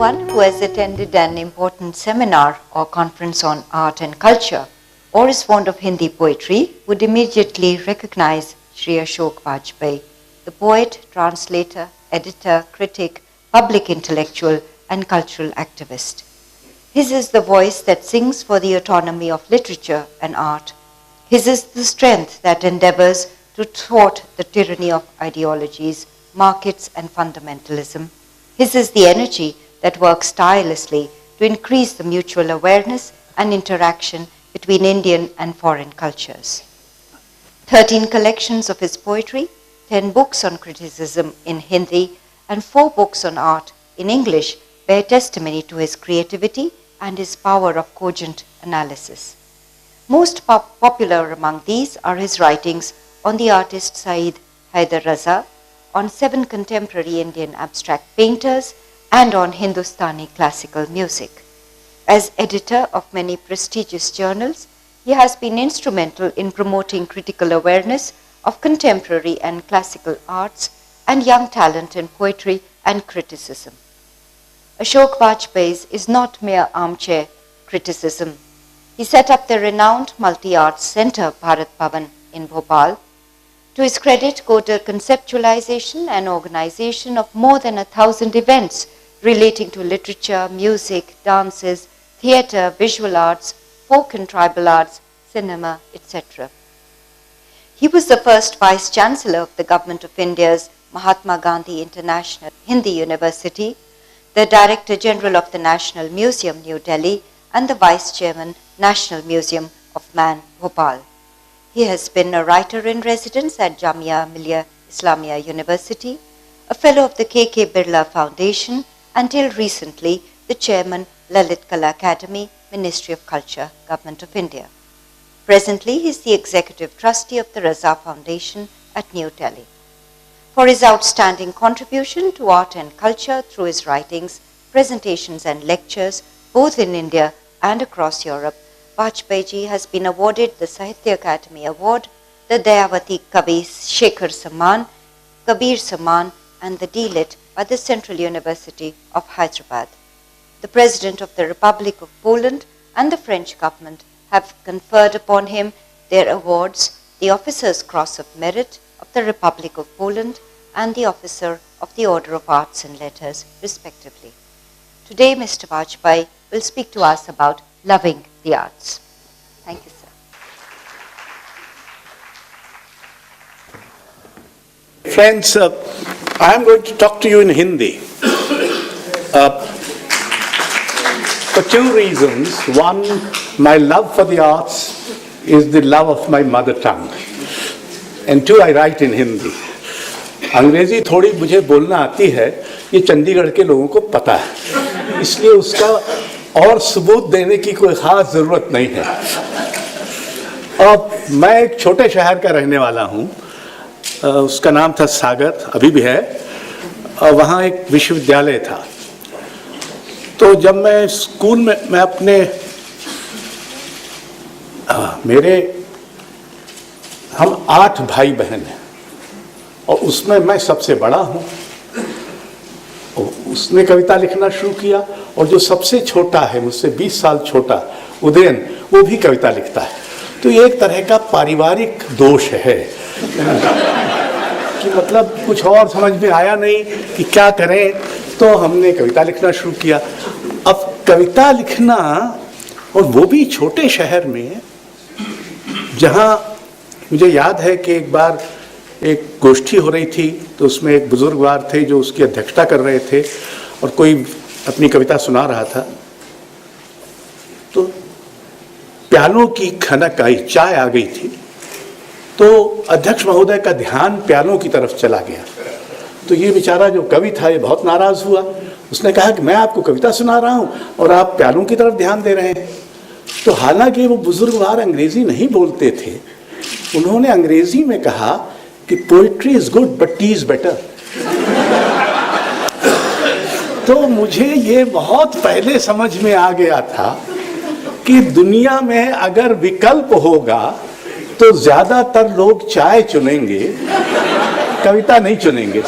anyone who has attended an important seminar or conference on art and culture or is fond of Hindi poetry would immediately recognize Shri Ashok Vajpayee, the poet, translator, editor, critic, public intellectual, and cultural activist. His is the voice that sings for the autonomy of literature and art. His is the strength that endeavors to thwart the tyranny of ideologies, markets, and fundamentalism. His is the energy that works tirelessly to increase the mutual awareness and interaction between Indian and foreign cultures. 13 collections of his poetry, 10 books on criticism in Hindi, and 4 books on art in English bear testimony to his creativity and his power of cogent analysis. Most popular among these are his writings on the artist Saeed Haider Raza, on 7 contemporary Indian abstract painters, and on Hindustani classical music. As editor of many prestigious journals, he has been instrumental in promoting critical awareness of contemporary and classical arts and young talent in poetry and criticism. Ashok Vajpayee's is not mere armchair criticism. He set up the renowned multi-arts center Bharat Bhavan in Bhopal. To his credit go the conceptualization and organization of more than 1,000 events relating to literature, music, dances, theatre, visual arts, folk and tribal arts, cinema, etc. He was the first Vice Chancellor of the Government of India's Mahatma Gandhi International Hindi University, the Director General of the National Museum, New Delhi, and the Vice Chairman, National Museum of Man, Bhopal. He has been a writer in residence at Jamia Millia Islamia University, a fellow of the K.K. Birla Foundation, until recently the chairman, Lalit Kala Academy, Ministry of Culture, Government of India. Presently, he is the executive trustee of the Raza Foundation at New Delhi. For his outstanding contribution to art and culture through his writings, presentations and lectures, both in India and across Europe, Vajpayee ji has been awarded the Sahitya Academy Award, the Dayavati Kavi Shekhar Samman, Kabir Samman, and the D.Litt by the Central University of Hyderabad. The President of the Republic of Poland and the French government have conferred upon him their awards, the Officer's Cross of Merit of the Republic of Poland and the Officer of the Order of Arts and Letters, respectively. Today, Mr. Vajpayee will speak to us about loving the arts. Thank you, sir. Friends, I am going to talk to you in Hindi. For 2 reasons. One, my love for the arts is the love of my mother tongue. And 2, I write in Hindi. अंग्रेजी थोड़ी मुझे बोलना आती है, ये चंडीगढ़ के लोगों को पता है, इसलिए उसका और सबूत देने की कोई ख़ास ज़रूरत नहीं है। और मैं एक छोटे शहर का रहने वाला हूँ, उसका नाम था सागर, अभी भी है, और वहाँ एक विश्वविद्यालय था। तो जब मैं स्कूल में मैं अपने हम 8 भाई बहन हैं और उसमें मैं सबसे बड़ा हूँ। उसने कविता लिखना शुरू किया और जो सबसे छोटा है, मुझसे 20 साल छोटा, उदयन, वो भी कविता लिखता है। तो ये एक तरह का पारिवारिक दोष है कि मतलब कुछ और समझ में आया नहीं कि क्या करें, तो हमने कविता लिखना शुरू किया। अब कविता लिखना, और वो भी छोटे शहर में, जहाँ मुझे याद है कि एक बार एक गोष्ठी हो रही थी, तो उसमें एक बुजुर्गवार थे जो उसकी अध्यक्षता कर रहे थे और कोई अपनी कविता सुना रहा था। तो प्यालों की खनक आई, चाय आ गई थी, तो अध्यक्ष महोदय का ध्यान प्यालों की तरफ चला गया। तो ये बेचारा जो कवि था, ये बहुत नाराज हुआ। उसने कहा कि मैं आपको कविता सुना रहा हूँ और आप प्यालों की तरफ ध्यान दे रहे हैं। तो हालांकि वो बुजुर्गवार अंग्रेजी नहीं बोलते थे, उन्होंने अंग्रेजी में कहा कि poetry is good but T is better. तो मुझे ये बहुत पहले समझ में आ गया था कि दुनिया में अगर विकल्प होगा तो ज्यादातर लोग चाय चुनेंगे, कविता नहीं चुनेंगे।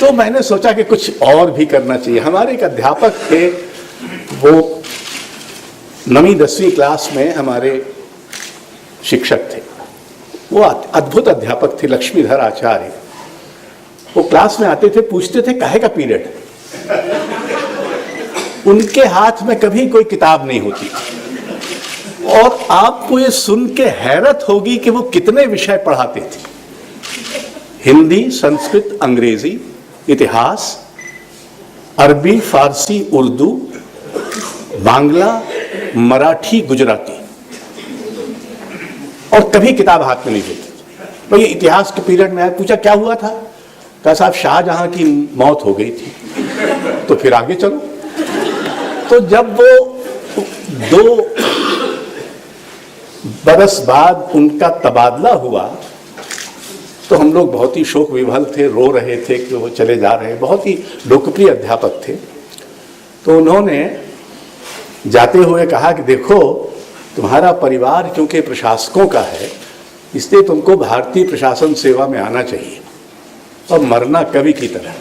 तो मैंने सोचा कि कुछ और भी करना चाहिए। हमारे एक अध्यापक थे, वो 9वीं 10वीं क्लास में हमारे शिक्षक थे। वो अद्भुत अध्यापक थे, लक्ष्मीधर आचार्य। वो क्लास में आते थे, पूछते थे काहे का पीरियड। उनके हाथ में कभी कोई किताब नहीं होती और आपको ये सुन के हैरत होगी कि वो कितने विषय पढ़ाते थे। हिंदी, संस्कृत, अंग्रेजी, इतिहास, अरबी, फारसी, उर्दू, बांग्ला, मराठी, गुजराती, और कभी किताब हाथ में नहीं देते। तो ये इतिहास के पीरियड में आया, पूछा क्या हुआ था, कहा साहब शाहजहां की मौत हो गई थी। तो फिर आगे चलो। तो जब वो 2 बरस बाद उनका तबादला हुआ तो हम लोग बहुत ही शोक विभल थे, रो रहे थे कि वो चले जा रहे हैं। बहुत ही लोकप्रिय अध्यापक थे। तो उन्होंने जाते हुए कहा कि देखो, तुम्हारा परिवार क्योंकि प्रशासकों का है, इसलिए तुमको भारतीय प्रशासन सेवा में आना चाहिए और मरना कवि की तरह।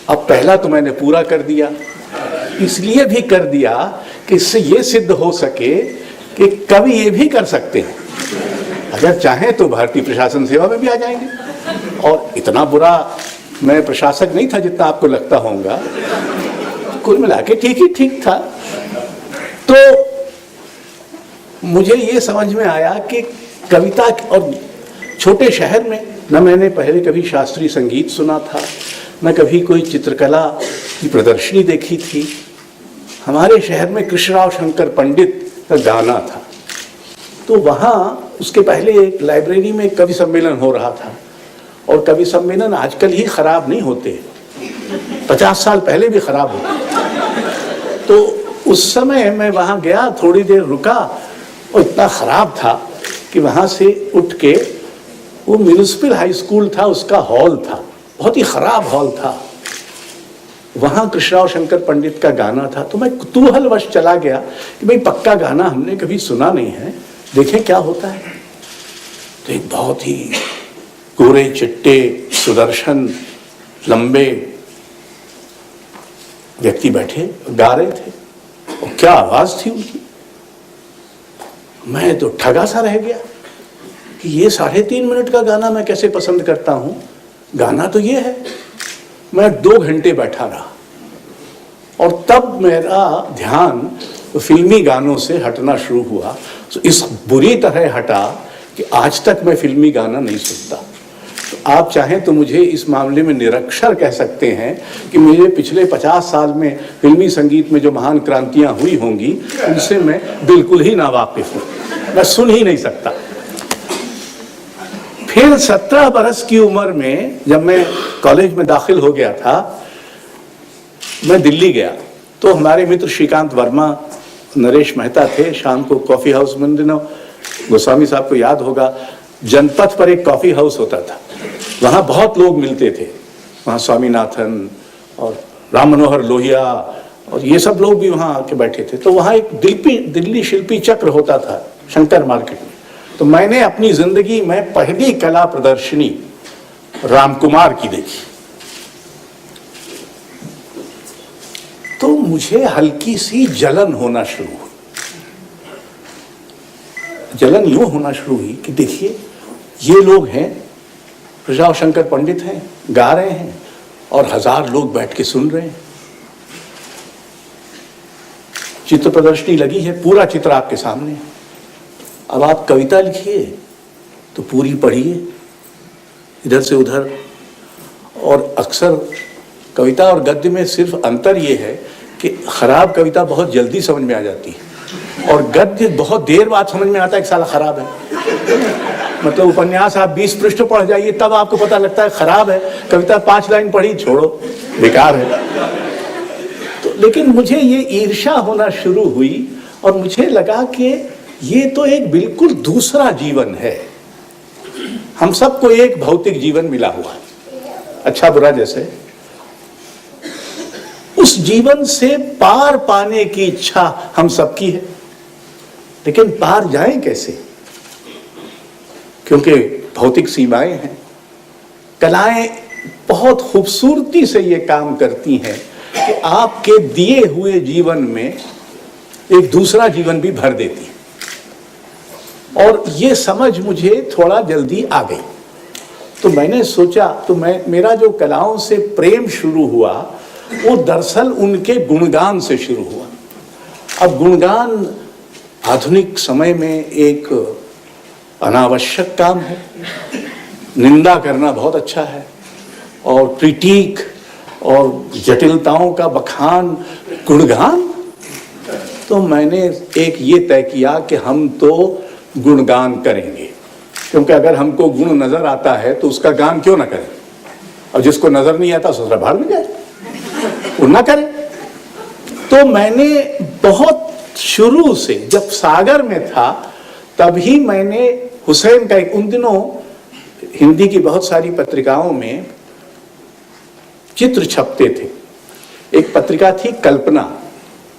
अब पहला तो मैंने पूरा कर दिया, इसलिए भी कर दिया कि इससे ये सिद्ध हो सके कि कवि ये भी कर सकते हैं, अगर चाहें तो भारतीय प्रशासन सेवा में भी आ जाएंगे। और इतना बुरा मैं प्रशासक नहीं था जितना आपको लगता होगा, कुल मिला के ठीक ही ठीक था। तो मुझे ये समझ में आया कि कविता, और छोटे शहर में न मैंने पहले कभी शास्त्रीय संगीत सुना था, न कभी कोई चित्रकला की प्रदर्शनी देखी थी। हमारे शहर में कृष्णराव शंकर पंडित का गाना था, तो वहाँ उसके पहले एक लाइब्रेरी में कवि सम्मेलन हो रहा था। और कवि सम्मेलन आजकल ही खराब नहीं होते, 50 साल पहले भी खराब होते। तो उस समय मैं वहाँ गया, थोड़ी देर रुका, और इतना खराब था कि वहाँ से उठ के, वो म्यूनिसिपल हाई स्कूल था, उसका हॉल था, बहुत ही खराब हॉल था, वहाँ कृष्णराव शंकर पंडित का गाना था। तो मैं कुतूहलवश चला गया कि भाई पक्का गाना हमने कभी सुना नहीं है, देखें क्या होता है। तो एक बहुत ही गोरे चिट्टे सुदर्शन लंबे व्यक्ति बैठे गा रहे थे, और क्या आवाज थी उनकी। मैं तो ठगा सा रह गया कि ये 3.5 मिनट का गाना मैं कैसे पसंद करता हूं, गाना तो ये है। मैं 2 घंटे बैठा रहा, और तब मेरा ध्यान फिल्मी गानों से हटना शुरू हुआ। तो इस बुरी तरह हटा कि आज तक मैं फिल्मी गाना नहीं सुनता। तो आप चाहें तो मुझे इस मामले में निरक्षर कह सकते हैं कि मुझे पिछले 50 साल में फिल्मी संगीत में जो महान क्रांतियां हुई होंगी, उनसे मैं बिल्कुल ही नावाकिफ हूँ, मैं सुन ही नहीं सकता। फिर 17 बरस की उम्र में जब मैं कॉलेज में दाखिल हो गया था, मैं दिल्ली गया। तो हमारे मित्र श्रीकांत वर्मा, नरेश मेहता थे। शाम को कॉफी हाउस में, दिनों गोस्वामी साहब को याद होगा, जनपथ पर एक कॉफी हाउस होता था, वहाँ बहुत लोग मिलते थे। वहाँ स्वामीनाथन और राम मनोहर लोहिया और ये सब लोग भी वहाँ आके बैठे थे। तो वहाँ एक दिल्ली शिल्पी चक्र होता था शंकर मार्केट में। तो मैंने अपनी जिंदगी में पहली कला प्रदर्शनी रामकुमार की देखी। तो मुझे हल्की सी जलन होना शुरू हुई। जलन यूं होना शुरू हुई कि देखिए, ये लोग हैं, कृष्णराव शंकर पंडित हैं, गा रहे हैं, और 1000 लोग बैठ के सुन रहे हैं। चित्र प्रदर्शनी लगी है, पूरा चित्र आपके सामने है। अब आप कविता लिखिए तो पूरी पढ़िए, इधर से उधर। और अक्सर कविता और गद्य में सिर्फ अंतर ये है कि खराब कविता बहुत जल्दी समझ में आ जाती है, और गद्य बहुत देर बाद समझ में आता है कि साला खराब है। मतलब उपन्यास आप 20 पृष्ठ पढ़ जाइए, तब आपको पता लगता है खराब है। कविता 5 लाइन पढ़ी, छोड़ो, बेकार है। तो लेकिन मुझे ये ईर्ष्या होना शुरू हुई, और मुझे लगा कि ये तो एक बिल्कुल दूसरा जीवन है। हम सबको एक भौतिक जीवन मिला हुआ है, अच्छा बुरा जैसे। उस जीवन से पार पाने की इच्छा हम सबकी है, लेकिन पार जाएं कैसे? क्योंकि भौतिक सीमाएं हैं। कलाएं बहुत खूबसूरती से ये काम करती हैं कि आपके दिए हुए जीवन में एक दूसरा जीवन भी भर देती है। और ये समझ मुझे थोड़ा जल्दी आ गई, तो मैंने सोचा, तो मेरा जो कलाओं से प्रेम शुरू हुआ वो दरअसल उनके गुणगान से शुरू हुआ। अब गुणगान आधुनिक समय में एक अनावश्यक काम है, निंदा करना बहुत अच्छा है, और क्रिटिक और जटिलताओं का बखान, गुणगान। तो मैंने एक ये तय किया कि हम तो गुणगान करेंगे, क्योंकि अगर हमको गुण नजर आता है तो उसका गान क्यों ना करें, और जिसको नजर नहीं आता ससुरा भाड़ में जाए, वो ना करे। तो मैंने बहुत शुरू से, जब सागर में था तभी मैंने हुसैन का उन दिनों हिंदी की बहुत सारी पत्रिकाओं में चित्र छपते थे। एक पत्रिका थी कल्पना,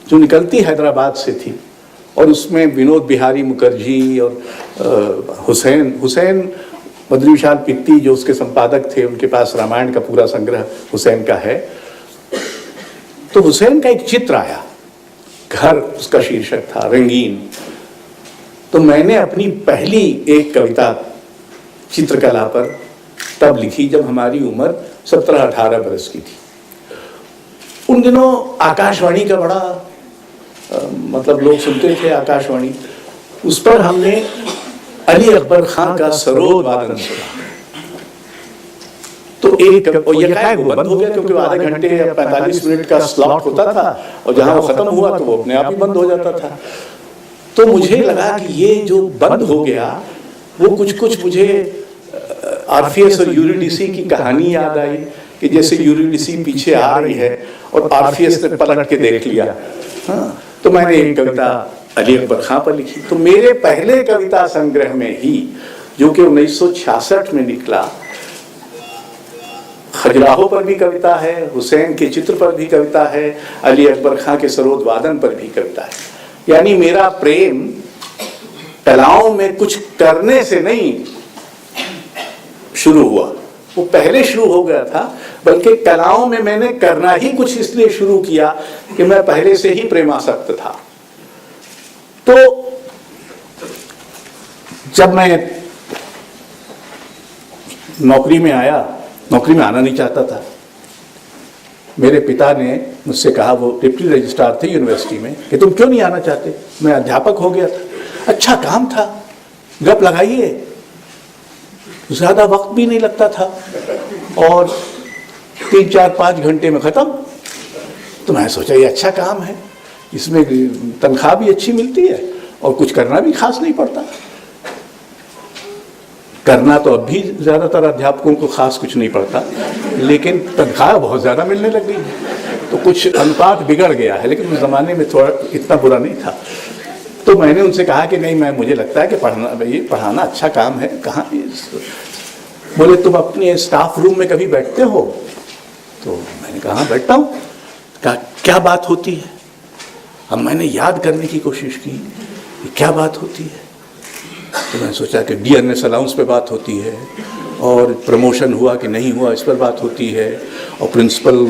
जो निकलती हैदराबाद से थी, और उसमें विनोद बिहारी मुखर्जी और हुसैन बद्री विशाल पित्ती जो उसके संपादक थे, उनके पास रामायण का पूरा संग्रह हुसैन का है। तो हुसैन का एक चित्र आया, घर उसका शीर्षक था, रंगीन। तो मैंने अपनी पहली एक कविता चित्रकला पर तब लिखी जब हमारी उम्र 17-18 बरस की थी। उन दिनों आकाशवाणी का बड़ा मतलब लोग सुनते थे आकाशवाणी, उस पर हमने अली अकबर खान का सरोद वादन सुना। तो एक वो बंद हो गया, क्योंकि वो आधे घंटे या 45 मिनट का स्लॉट होता था, और जहां वो खत्म हुआ तो वो अपने आप ही बंद हो जाता था। तो मुझे लगा कि ये जो बंद हो गया वो कुछ मुझे आरफीएस और यूरिडिसी की कहानी याद आई, कि जैसे यूरिडिसी पीछे आ रही है और आरफीएस ने पलट के देख लिया। हाँ, तो मैंने एक कविता अली अकबर खां पर लिखी। तो मेरे पहले कविता संग्रह में ही, जो कि 1966 में निकला, खजुराहो पर भी कविता है, हुसैन के चित्र पर भी कविता है, अली अकबर खां के सरोद वादन पर भी कविता है। यानी मेरा प्रेम कलाओं में कुछ करने से नहीं शुरू हुआ, वो पहले शुरू हो गया था, बल्कि कलाओं में मैंने करना ही कुछ इसलिए शुरू किया कि मैं पहले से ही प्रेमासक्त था। तो जब मैं नौकरी में आया, नौकरी में आना नहीं चाहता था। मेरे पिता ने मुझसे कहा, वो डिप्टी रजिस्ट्रार थे यूनिवर्सिटी में, कि तुम क्यों नहीं आना चाहते। मैं अध्यापक हो गया था, अच्छा काम था, गप लगाइए, ज्यादा वक्त भी नहीं लगता था, और 3-4-5 घंटे में खत्म। तो मैं सोचा ये अच्छा काम है, इसमें तनख्वाह भी अच्छी मिलती है और कुछ करना भी खास नहीं पड़ता। करना तो अब भी ज्यादातर अध्यापकों को खास कुछ नहीं पड़ता, लेकिन तनख्वाह बहुत ज्यादा मिलने लग गई, तो कुछ अनुपात बिगड़ गया है, लेकिन उस जमाने में थोड़ा इतना बुरा नहीं था। तो मैंने उनसे कहा कि नहीं, मुझे लगता है कि पढ़ाना अच्छा काम है। कहाँ? बोले तुम अपने स्टाफ रूम में कभी बैठते हो? तो मैंने कहा हाँ बैठता हूँ। कहा क्या बात होती है? अब मैंने याद करने की कोशिश की कि क्या बात होती है। तो मैंने सोचा कि डियरनेस अलाउंस पे बात होती है, और प्रमोशन हुआ कि नहीं हुआ इस पर बात होती है, और प्रिंसिपल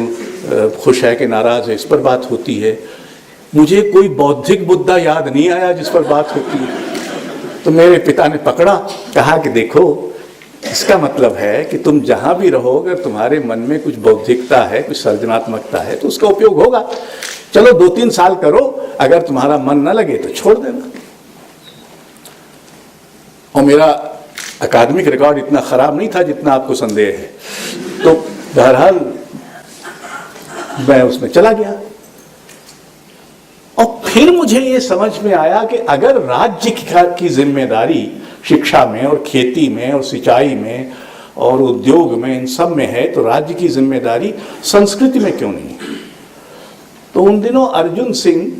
खुश है कि नाराज़ है इस पर बात होती है। मुझे कोई बौद्धिक मुद्दा याद नहीं आया जिस पर बात होती है। तो मेरे पिता ने पकड़ा, कहा कि देखो इसका मतलब है कि तुम जहाँ भी रहो, अगर तुम्हारे मन में कुछ बौद्धिकता है, कुछ सृजनात्मकता है, तो उसका उपयोग होगा। चलो 2-3 साल करो, अगर तुम्हारा मन न लगे तो छोड़ देना। और मेरा अकादमिक रिकॉर्ड इतना खराब नहीं था जितना आपको संदेह है। तो बहरहाल मैं उसमें चला गया, और फिर मुझे ये समझ में आया कि अगर राज्य की जिम्मेदारी शिक्षा में और खेती में और सिंचाई में और उद्योग में, इन सब में है, तो राज्य की जिम्मेदारी संस्कृति में क्यों नहीं? तो उन दिनों अर्जुन सिंह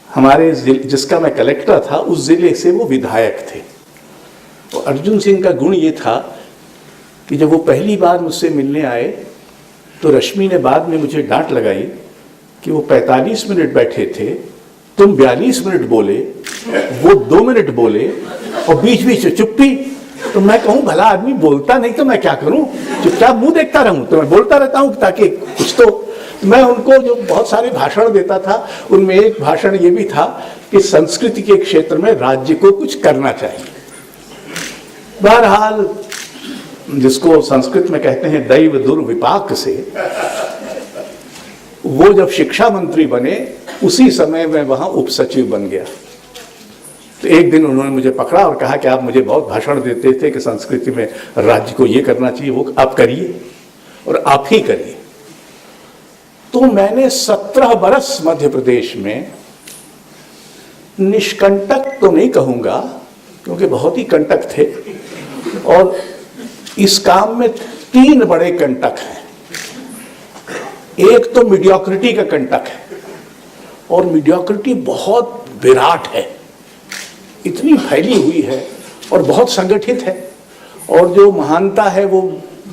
हमारे जिसका मैं कलेक्टर था, उस जिले से वो विधायक थे। तो अर्जुन सिंह का गुण ये था कि जब वो पहली बार मुझसे मिलने आए, तो रश्मि ने बाद में मुझे डांट लगाई कि वो 45 मिनट बैठे थे, तुम 42 मिनट बोले, वो 2 मिनट बोले, और बीच बीच में चुप्पी। तो मैं कहूं भला आदमी बोलता नहीं तो मैं क्या करूं, चुपचाप मुंह देखता रहूं? तो मैं बोलता रहता हूं ताकि कुछ तो। मैं उनको जो बहुत सारे भाषण देता था, उनमें एक भाषण ये भी था कि संस्कृति के क्षेत्र में राज्य को कुछ करना चाहिए। बहरहाल, जिसको संस्कृत में कहते हैं दैव दुर्विपाक से, वो जब शिक्षा मंत्री बने उसी समय मैं वहां उप सचिव बन गया। तो एक दिन उन्होंने मुझे पकड़ा और कहा कि आप मुझे बहुत भाषण देते थे कि संस्कृति में राज्य को ये करना चाहिए, वो आप करिए और आप ही करिए। तो मैंने 17 बरस मध्य प्रदेश में निष्कंटक तो नहीं कहूंगा क्योंकि बहुत ही कंटक थे, और इस काम में 3 बड़े कंटक हैं। एक तो मीडियोक्रिटी का कंटक है, और मीडियोक्रिटी बहुत विराट है, इतनी फैली हुई है और बहुत संगठित है, और जो महानता है वो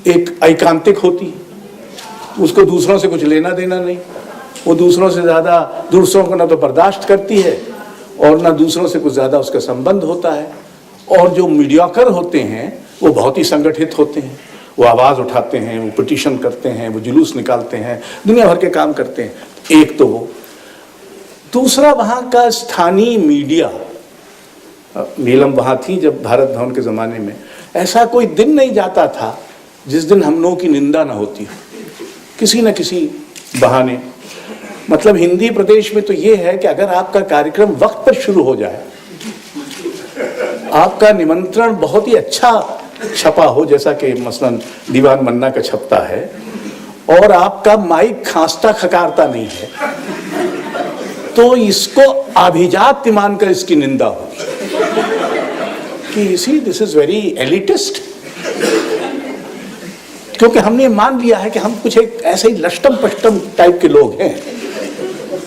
एक ऐकांतिक होती है, उसको दूसरों से कुछ लेना देना नहीं, वो दूसरों से ज़्यादा दूसरों को ना तो बर्दाश्त करती है और ना दूसरों से कुछ ज़्यादा उसका संबंध होता है। और जो मीडियोकर होते हैं वो बहुत ही संगठित होते हैं, वो आवाज़ उठाते हैं, वो पिटीशन करते हैं, वो जुलूस निकालते हैं, दुनिया भर के काम करते हैं। एक तो वो। दूसरा, वहाँ का स्थानीय मीडिया, नीलम वहाँ थी जब भारत भवन के ज़माने में, ऐसा कोई दिन नहीं जाता था जिस दिन हम लोगों की निंदा ना होती हो, किसी न किसी बहाने। मतलब हिंदी प्रदेश में तो ये है कि अगर आपका कार्यक्रम वक्त पर शुरू हो जाए, आपका निमंत्रण बहुत ही अच्छा छपा हो, जैसा कि मसलन दीवान मन्ना का छपता है, और आपका माइक खांसता खकारता नहीं है, तो इसको अभिजात्य मानकर इसकी निंदा होगी कि इसी दिस इज वेरी एलिटिस्ट। क्योंकि हमने मान लिया है कि हम कुछ एक ऐसे ही लष्टम पष्टम टाइप के लोग हैं,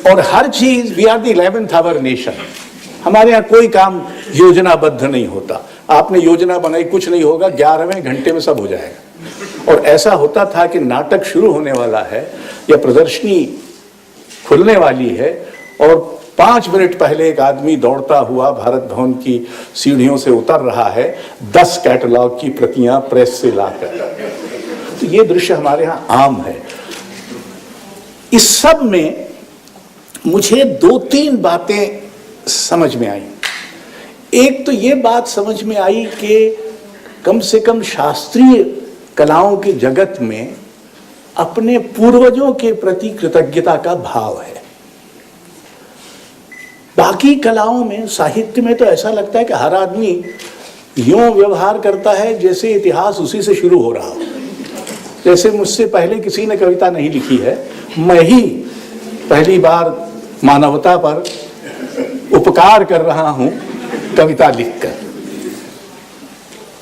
और हर चीज, we are the 11th hour nation. हमारे यहाँ कोई काम योजनाबद्ध नहीं होता। आपने योजना बनाई, कुछ नहीं होगा, 11वें घंटे में सब हो जाएगा। और ऐसा होता था कि नाटक शुरू होने वाला है या प्रदर्शनी खुलने वाली है, और 5 मिनट पहले एक आदमी दौड़ता हुआ भारत भवन की सीढ़ियों से उतर रहा है 10 कैटलॉग की प्रतियां प्रेस से लाकर। तो ये दृश्य हमारे यहाँ आम है। इस सब में मुझे 2-3 बातें समझ में आई। एक तो ये बात समझ में आई कि कम से कम शास्त्रीय कलाओं के जगत में अपने पूर्वजों के प्रति कृतज्ञता का भाव है। बाकी कलाओं में, साहित्य में तो ऐसा लगता है कि हर आदमी यूं व्यवहार करता है जैसे इतिहास उसी से शुरू हो रहा हो। जैसे मुझसे पहले किसी ने कविता नहीं लिखी है, मैं ही पहली बार मानवता पर उपकार कर रहा हूं कविता लिखकर।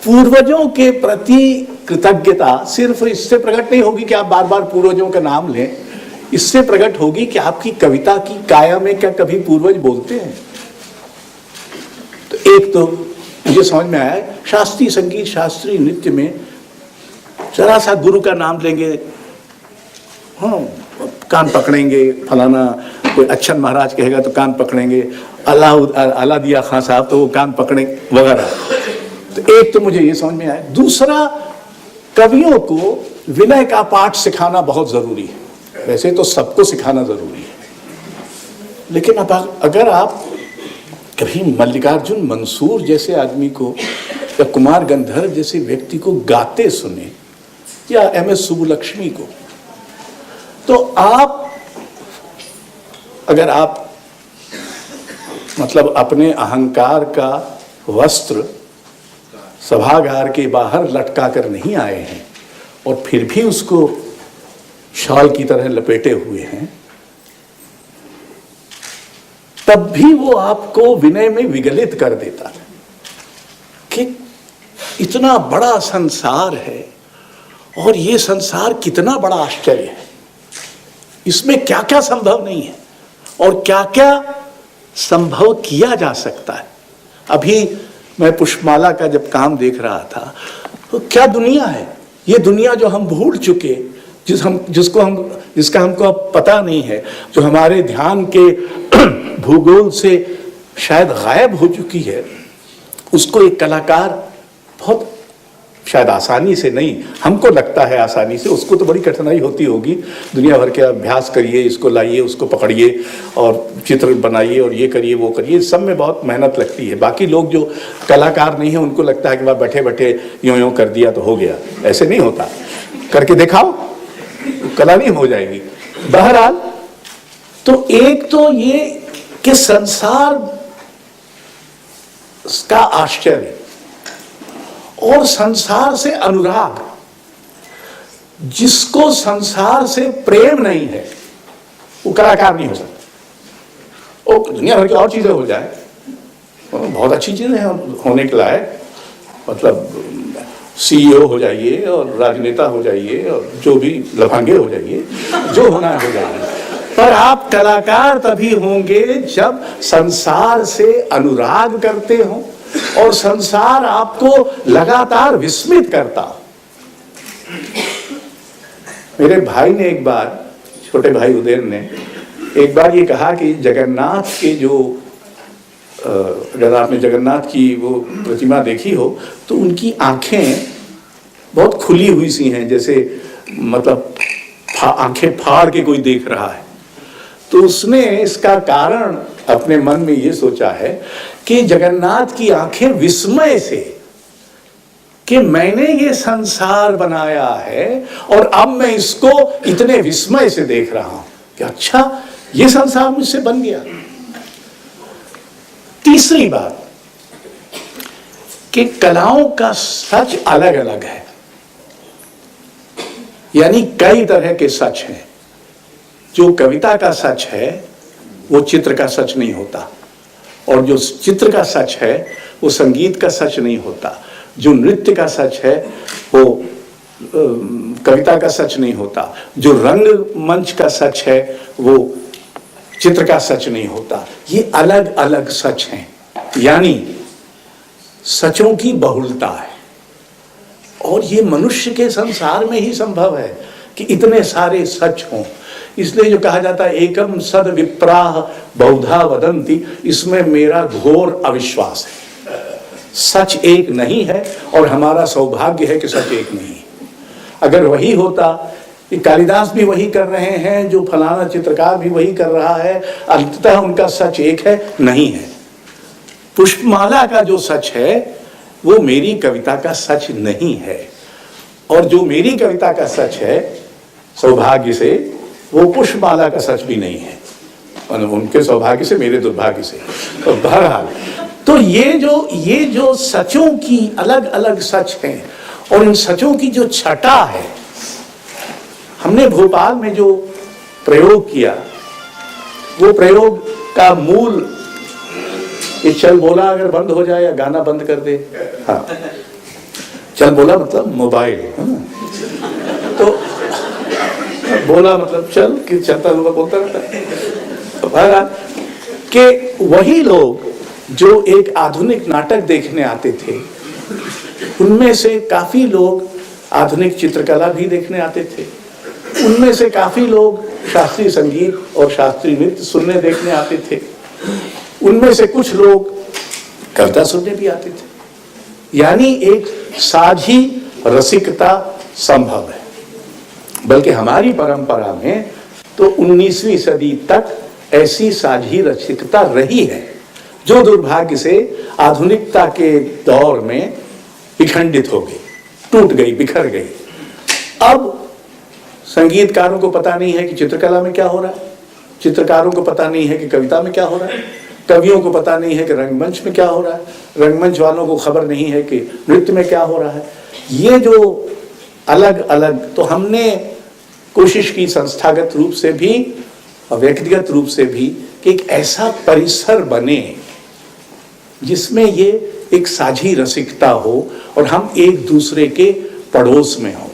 पूर्वजों के प्रति कृतज्ञता सिर्फ इससे प्रकट नहीं होगी कि आप बार बार पूर्वजों का नाम लें, इससे प्रकट होगी कि आपकी कविता की काया में क्या कभी पूर्वज बोलते हैं। तो एक तो मुझे समझ में आया, शास्त्रीय संगीत, शास्त्रीय नृत्य में जरा सा गुरु का नाम लेंगे, हाँ, कान पकड़ेंगे, फलाना कोई अच्छन महाराज कहेगा तो कान पकड़ेंगे, अलादिया खां साहब तो वो कान पकड़े वगैरह। तो एक तो मुझे ये समझ में आया। दूसरा, कवियों को विनय का पाठ सिखाना बहुत जरूरी है। वैसे तो सबको सिखाना जरूरी है, लेकिन अब अगर आप कभी मल्लिकार्जुन मंसूर जैसे आदमी को या कुमार गंधर्व जैसे व्यक्ति को गाते सुने, या MS सुब्बुलक्ष्मी को, तो अगर आप मतलब अपने अहंकार का वस्त्र सभागार के बाहर लटका कर नहीं आए हैं और फिर भी उसको शॉल की तरह लपेटे हुए हैं, तब भी वो आपको विनय में विगलित कर देता है कि इतना बड़ा संसार है और ये संसार कितना बड़ा आश्चर्य है, इसमें क्या क्या संभव नहीं है और क्या क्या संभव किया जा सकता है। अभी मैं पुष्पमाला का जब काम देख रहा था तो क्या दुनिया है ये, दुनिया जो हम भूल चुके, जिसका हमको अब पता नहीं है, जो हमारे ध्यान के भूगोल से शायद गायब हो चुकी है, उसको एक कलाकार बहुत शायद आसानी से नहीं, हमको लगता है आसानी से, उसको तो बड़ी कठिनाई होती होगी। दुनिया भर के अभ्यास करिए, इसको लाइए, उसको पकड़िए और चित्र बनाइए और ये करिए वो करिए, सब में बहुत मेहनत लगती है। बाकी लोग जो कलाकार नहीं है उनको लगता है कि वह बैठे बैठे यूं यूं कर दिया तो हो गया, ऐसे नहीं होता। करके दिखाओ, कला नहीं हो जाएगी। बहरहाल, तो एक तो ये कि संसार का आश्चर्य और संसार से अनुराग, जिसको संसार से प्रेम नहीं है वो कलाकार नहीं हो सकता। और दुनिया भर की और चीजें हो जाए, बहुत अच्छी चीजें होने के लायक, मतलब CEO हो जाइए और राजनेता हो जाइए और जो भी लफंगे हो जाइए, जो होना हो जाइए, पर आप कलाकार तभी होंगे जब संसार से अनुराग करते हो और संसार आपको लगातार विस्मित करता हो। मेरे भाई ने एक बार, छोटे भाई उदयन ने एक बार ये कहा कि जगन्नाथ के जो, अगर आपने जगन्नाथ की वो प्रतिमा देखी हो तो उनकी आंखें बहुत खुली हुई सी हैं, जैसे मतलब आंखें फाड़ के कोई देख रहा है। तो उसने इसका कारण अपने मन में ये सोचा है कि जगन्नाथ की आंखें विस्मय से, कि मैंने ये संसार बनाया है और अब मैं इसको इतने विस्मय से देख रहा हूं कि अच्छा ये संसार मुझसे बन गया। तीसरी बात कि कलाओं का सच अलग अलग है, यानी कई तरह के सच हैं। जो कविता का सच है वो चित्र का सच नहीं होता, और जो चित्र का सच है वो संगीत का सच नहीं होता, जो नृत्य का सच है वो कविता का सच नहीं होता, जो रंग मंच का सच है वो चित्र का सच नहीं होता। ये अलग अलग सच हैं, यानी सचों की बहुलता है। और ये मनुष्य के संसार में ही संभव है कि इतने सारे सच हों। इसलिए जो कहा जाता है एकम सद विप्राह बहुधा वदंती, इसमें मेरा घोर अविश्वास है। सच एक नहीं है और हमारा सौभाग्य है कि सच एक नहीं है। अगर वही होता कि कालिदास भी वही कर रहे हैं, जो फलाना चित्रकार भी वही कर रहा है, अंततः उनका सच एक है, नहीं है। पुष्पमाला का जो सच है वो मेरी कविता का सच नहीं है, और जो मेरी कविता का सच है सौभाग्य से वो पुष्पमाला का सच भी नहीं है, उनके सौभाग्य से मेरे दुर्भाग्य से। तो बहरहाल, तो ये जो सचों की अलग अलग सच हैं, और इन सचों की जो छटा है, हमने भोपाल में जो प्रयोग किया वो प्रयोग का मूल, ये चल बोला अगर बंद हो जाए या गाना बंद कर दे, हाँ, चल बोला मतलब मोबाइल, तो बोला मतलब चल, कि चलता हुआ बोलता रहता है। तो बहरहाल कि वही लोग जो एक आधुनिक नाटक देखने आते थे, उनमें से काफी लोग आधुनिक चित्रकला भी देखने आते थे, उनमें से काफी लोग शास्त्रीय संगीत और शास्त्रीय नृत्य सुनने देखने आते थे, उनमें से कुछ लोग कविता सुनने भी आते थे। यानी एक साझी रसिकता संभव है। बल्कि हमारी परंपरा में तो 19वीं सदी तक ऐसी साझी रसिकता रही है, जो दुर्भाग्य से आधुनिकता के दौर में विखंडित हो गई, टूट गई, बिखर गई। अब संगीतकारों को पता नहीं है कि चित्रकला में क्या हो रहा है, चित्रकारों को पता नहीं है कि कविता में क्या हो रहा है, कवियों को पता नहीं है कि रंगमंच में क्या हो रहा है, रंगमंच वालों को खबर नहीं है कि नृत्य में क्या हो रहा है। ये जो अलग अलग, तो हमने कोशिश की संस्थागत रूप से भी और व्यक्तिगत रूप से भी कि एक ऐसा परिसर बने जिसमें ये एक साझी रसिकता हो और हम एक दूसरे के पड़ोस में हो।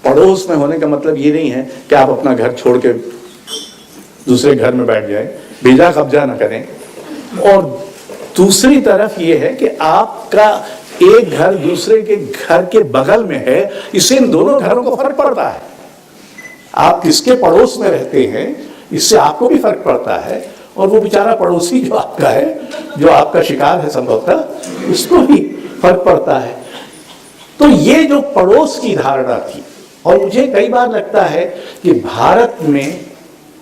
पड़ोस में होने का मतलब ये नहीं है कि आप अपना घर छोड़ के दूसरे घर में बैठ जाएं, बेजा कब्जा न करें। और दूसरी तरफ ये है कि आपका एक घर दूसरे के घर के बगल में है, इससे इन दोनों घरों को फर्क पड़ता है। आप किसके पड़ोस में रहते हैं इससे आपको भी फर्क पड़ता है, और वो बेचारा पड़ोसी जो आपका है, जो आपका शिकार है संभवतः, उसको भी फर्क पड़ता है। तो ये जो पड़ोस की धारणा थी, और मुझे कई बार लगता है कि भारत में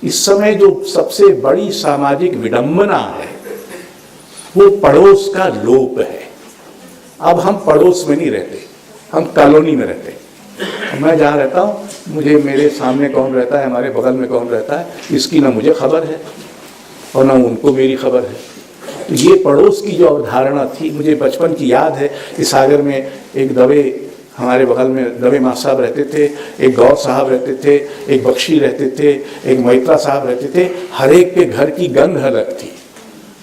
इस समय जो सबसे बड़ी सामाजिक विडंबना है वो पड़ोस का लोप है। अब हम पड़ोस में नहीं रहते, हम कॉलोनी में रहते हैं। मैं जहाँ रहता हूँ, मुझे मेरे सामने कौन रहता है, हमारे बगल में कौन रहता है, इसकी ना मुझे खबर है और ना उनको मेरी खबर है। तो ये पड़ोस की जो अवधारणा थी, मुझे बचपन की याद है कि सागर में एक दवे, हमारे बगल में दवे माँ साहब रहते थे, एक गौर साहब रहते थे, एक बख्शी रहते थे, एक मैत्रा साहब रहते थे। हर एक के घर की गंध अलग थी,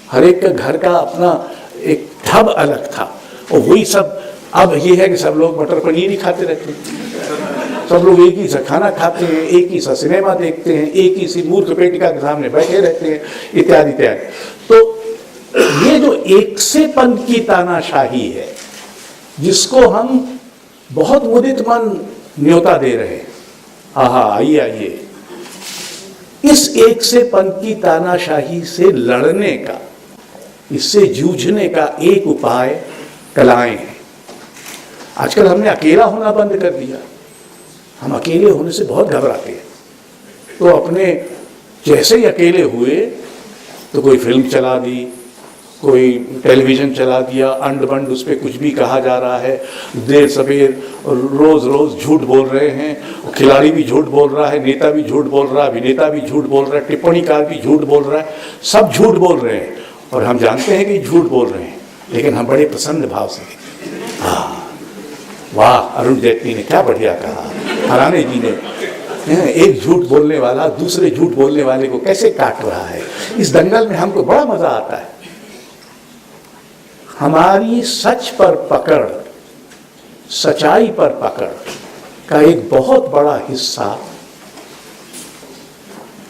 हर एक के घर का अपना एक ढब अलग था। और वही सब अब ये है कि सब लोग मटर पनीर ही खाते रहते हैं, सब लोग एक ही सा खाना खाते हैं, एक ही सा सिनेमा देखते हैं, एक ही सी मूर्ख पेटिका के सामने बैठे रहते हैं, इत्यादि इत्यादि। तो ये जो एक से पन की तानाशाही है, जिसको हम बहुत मुदित मन न्योता दे रहे हैं, आहा आइए आइए, इस एक से पन की तानाशाही से लड़ने का, इससे जूझने का एक उपाय कलाएं हैं। आजकल हमने अकेला होना बंद कर दिया, हम अकेले होने से बहुत घबराते हैं। तो अपने जैसे ही अकेले हुए तो कोई फिल्म चला दी, कोई टेलीविज़न चला दिया, अंड बंड उस पर कुछ भी कहा जा रहा है, देर सवेर रोज़ रोज़ झूठ बोल रहे हैं। खिलाड़ी भी झूठ बोल रहा है, नेता भी झूठ बोल रहा है, अभिनेता भी झूठ बोल रहा है, टिप्पणीकार भी झूठ बोल रहा है, सब झूठ बोल रहे हैं। और हम जानते हैं कि झूठ बोल रहे हैं, लेकिन हम बड़े प्रसन्न भाव से, हाँ वाह, अरुण जेटली ने क्या बढ़िया कहा, फलाने जी ने, एक झूठ बोलने वाला दूसरे झूठ बोलने वाले को कैसे काट रहा है। इस दंगल में हमको बड़ा मजा आता है। हमारी सच पर पकड़, सच्चाई पर पकड़ का एक बहुत बड़ा हिस्सा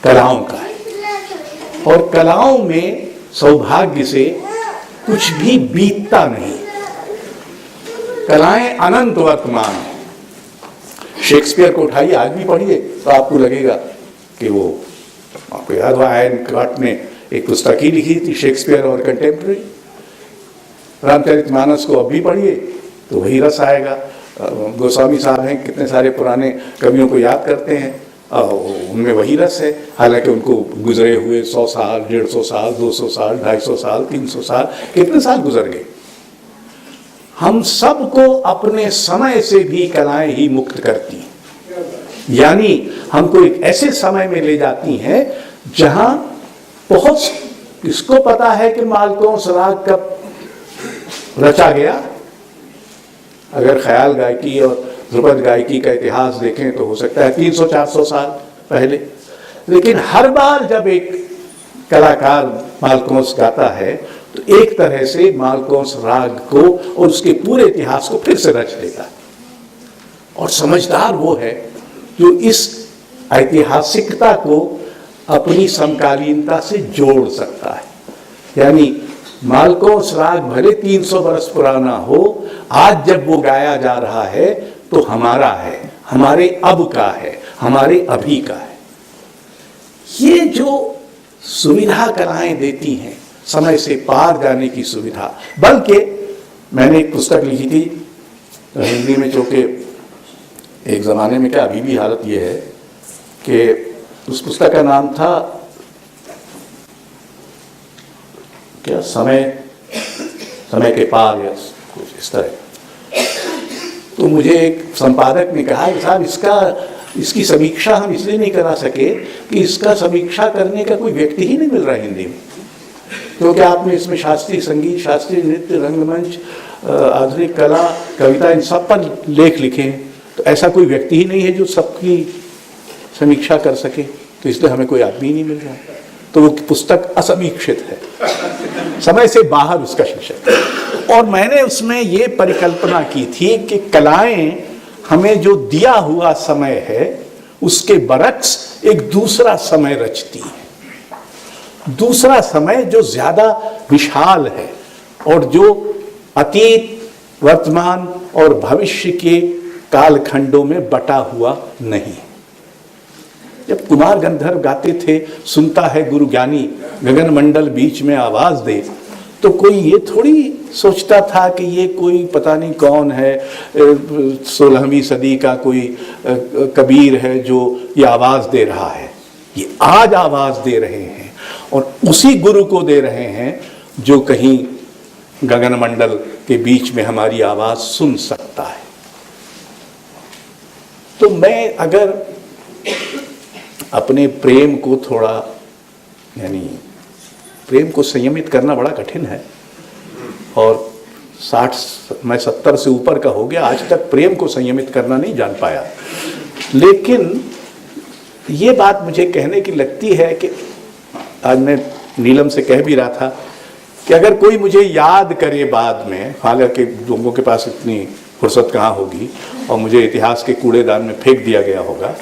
कलाओं का है, और कलाओं में सौभाग्य से कुछ भी बीतता नहीं। कलाएं अनंत वर्तमान है। शेक्सपियर को उठाइए, आज भी पढ़िए तो आपको लगेगा कि वो, आपको याद हुआ आयन काट ने एक पुस्तक ही लिखी थी, शेक्सपियर और कंटेम्प्रेरी। रामचरितमानस को अब भी पढ़िए तो वही रस आएगा। गोस्वामी साहब हैं, कितने सारे पुराने कवियों को याद करते हैं, उनमें वही रस है। हालांकि उनको गुजरे हुए 100 साल, 150 साल, 200 साल, 250 साल, 300 साल, कितने साल गुजर गए। हम सबको अपने समय से भी कलाएं ही मुक्त करती हैं, यानी हमको एक ऐसे समय में ले जाती हैं जहां बहुत, किसको पता है कि मालकोस राग कब रचा गया। अगर ख्याल गायकी और ध्रुपद गायकी का इतिहास देखें तो हो सकता है 300-400 साल पहले। लेकिन हर बार जब एक कलाकार मालकोस गाता है तो एक तरह से मालकोस राग को और उसके पूरे इतिहास को फिर से रच देता है। और समझदार वो है जो इस ऐतिहासिकता को अपनी समकालीनता से जोड़ सकता है। यानी मालकोस राग भले 300 वर्ष पुराना हो, आज जब वो गाया जा रहा है तो हमारा है, हमारे अब का है, हमारे अभी का है। ये जो सुविधा कलाएं देती हैं, समय से पार जाने की सुविधा। बल्कि मैंने एक पुस्तक लिखी थी हिंदी में, जो कि एक ज़माने में, क्या अभी भी हालत ये है कि उस पुस्तक का नाम था क्या, समय के पार या कुछ इस तरह। तो मुझे एक संपादक ने कहा कि साहब इसकी समीक्षा हम इसलिए नहीं करा सके कि इसका समीक्षा करने का कोई व्यक्ति ही नहीं मिल रहा हिंदी में, क्योंकि आपने इसमें शास्त्रीय संगीत, शास्त्रीय नृत्य, रंगमंच, आधुनिक कला, कविता, इन सब पर लेख लिखे हैं। तो ऐसा कोई व्यक्ति ही नहीं है जो सबकी समीक्षा कर सके, तो इसलिए हमें कोई आदमी नहीं मिल रहा। तो वो पुस्तक असमीक्षित है, समय से बाहर उसका शीर्षक है। और मैंने उसमें ये परिकल्पना की थी कि कलाएं हमें जो दिया हुआ समय है उसके बरक्स एक दूसरा समय रचती है, दूसरा समय जो ज्यादा विशाल है और जो अतीत, वर्तमान और भविष्य के कालखंडों में बटा हुआ नहीं। जब कुमार गंधर्व गाते थे, सुनता है गुरु ज्ञानी, गगन मंडल बीच में आवाज दे, तो कोई ये थोड़ी सोचता था कि ये कोई पता नहीं कौन है, 16वीं सदी का कोई कबीर है जो ये आवाज़ दे रहा है। ये आज आवाज़ दे रहे हैं और उसी गुरु को दे रहे हैं जो कहीं गगनमंडल के बीच में हमारी आवाज़ सुन सकता है। तो मैं अगर अपने प्रेम को थोड़ा, यानी प्रेम को संयमित करना बड़ा कठिन है, और 60 मैं 70 से ऊपर का हो गया, आज तक प्रेम को संयमित करना नहीं जान पाया। लेकिन ये बात मुझे कहने की लगती है कि आज मैं नीलम से कह भी रहा था कि अगर कोई मुझे याद करे बाद में, हालांकि लोगों के पास इतनी फुर्सत कहाँ होगी और मुझे इतिहास के कूड़ेदान में फेंक दिया गया होगा,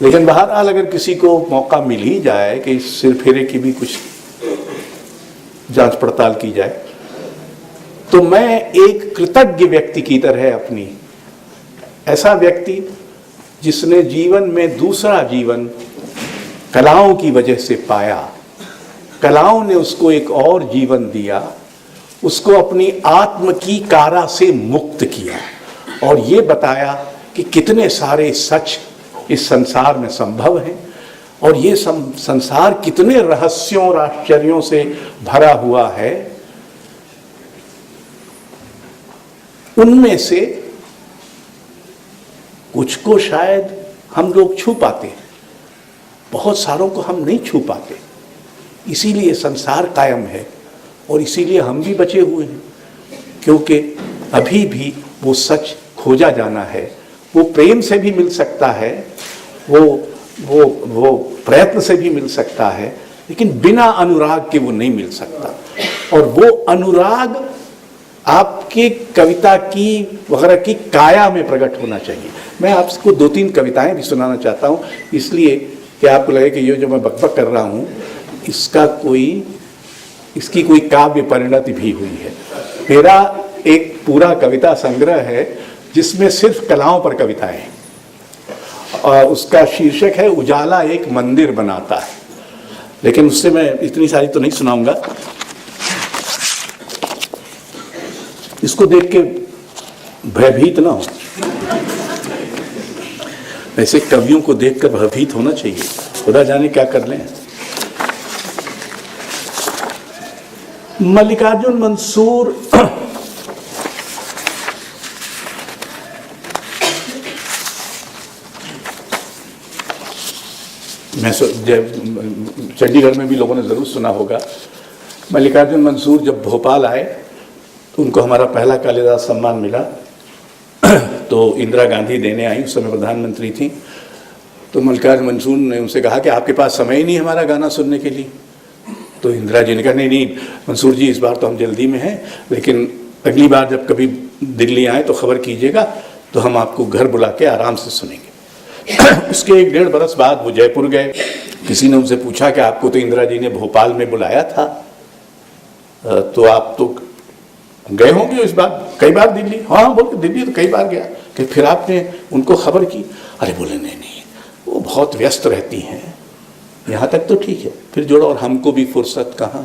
लेकिन बहरहाल अगर किसी को मौका मिल ही जाए कि इस सिरफिरे की भी कुछ जांच पड़ताल की जाए, तो मैं एक कृतज्ञ व्यक्ति की तरह अपनी, ऐसा व्यक्ति जिसने जीवन में दूसरा जीवन कलाओं की वजह से पाया, कलाओं ने उसको एक और जीवन दिया, उसको अपनी आत्म की कारा से मुक्त किया और ये बताया कि कितने सारे सच इस संसार में संभव हैं और ये संसार कितने रहस्यों और आश्चर्यों से भरा हुआ है। उनमें से कुछ को शायद हम लोग छू पाते हैं, बहुत सारों को हम नहीं छू पाते, इसीलिए संसार कायम है और इसीलिए हम भी बचे हुए हैं, क्योंकि अभी भी वो सच खोजा जाना है। वो प्रेम से भी मिल सकता है, वो प्रयत्न से भी मिल सकता है, लेकिन बिना अनुराग के वो नहीं मिल सकता। और वो अनुराग आपके कविता की वगैरह की काया में प्रकट होना चाहिए। मैं आपको 2-3 कविताएं भी सुनाना चाहता हूँ, इसलिए कि आपको लगे कि ये जो मैं बकबक कर रहा हूँ इसकी कोई काव्य परिणति भी हुई है। मेरा एक पूरा कविता संग्रह है जिसमें सिर्फ कलाओं पर कविताएं हैं और उसका शीर्षक है उजाला एक मंदिर बनाता है, लेकिन उससे मैं इतनी सारी तो नहीं सुनाऊंगा। इसको देख के भयभीत ना हो, वैसे कवियों को देखकर भयभीत होना चाहिए, खुदा जाने क्या कर लें। मल्लिकार्जुन मंसूर मैं चंडीगढ़ में भी लोगों ने ज़रूर सुना होगा। मल्लिकार्जुन मंसूर जब भोपाल आए तो उनको हमारा पहला कालिदास सम्मान मिला, तो इंदिरा गांधी देने आई, उस समय प्रधानमंत्री थी। तो मल्लिकार्जुन मंसूर ने उनसे कहा कि आपके पास समय ही नहीं हमारा गाना सुनने के लिए। तो इंदिरा जी ने कहा नहीं मंसूर जी, इस बार तो हम जल्दी में हैं, लेकिन अगली बार जब कभी दिल्ली आए तो खबर कीजिएगा, तो हम आपको घर बुला के आराम से सुनेंगे। उसके 1-1.5 बरस बाद वो जयपुर गए। किसी ने उनसे पूछा कि आपको तो इंदिरा जी ने भोपाल में बुलाया था, तो आप तो गए होंगे इस बार कई बार दिल्ली। हाँ बोल, दिल्ली तो कई बार गया। कि फिर आपने उनको खबर की? अरे बोले नहीं, वो बहुत व्यस्त रहती हैं। यहाँ तक तो ठीक है, फिर जोड़ो और हमको भी फुर्सत कहाँ।